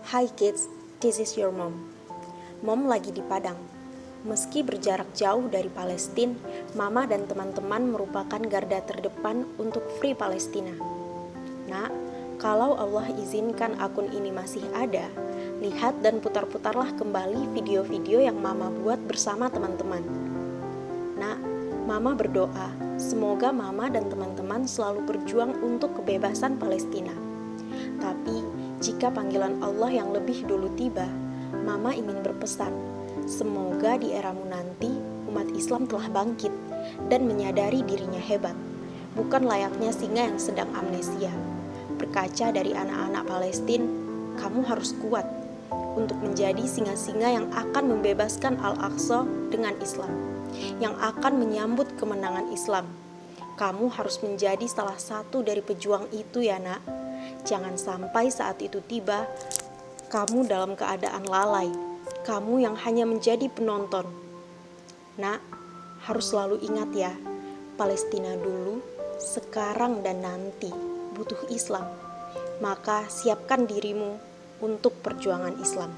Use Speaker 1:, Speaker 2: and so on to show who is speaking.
Speaker 1: Hi kids, this is your mom. Mom lagi di Padang. Meski berjarak jauh dari Palestina, Mama dan teman-teman merupakan garda terdepan untuk Free Palestina. Nak, kalau Allah izinkan akun ini masih ada, lihat dan putar-putarlah kembali video-video yang Mama buat bersama teman-teman. Nak, Mama berdoa, semoga Mama dan teman-teman selalu berjuang untuk kebebasan Palestina. Tapi, jika panggilan Allah yang lebih dulu tiba, Mama ingin berpesan, semoga di eramu nanti umat Islam telah bangkit dan menyadari dirinya hebat, bukan layaknya singa yang sedang amnesia. Berkaca dari anak-anak Palestina, kamu harus kuat untuk menjadi singa-singa yang akan membebaskan Al-Aqsa dengan Islam, yang akan menyambut kemenangan Islam. Kamu harus menjadi salah satu dari pejuang itu ya nak. Jangan sampai saat itu tiba, kamu dalam keadaan lalai. Kamu yang hanya menjadi penonton. Nak, harus selalu ingat ya, Palestina dulu, sekarang dan nanti butuh Islam. Maka siapkan dirimu untuk perjuangan Islam.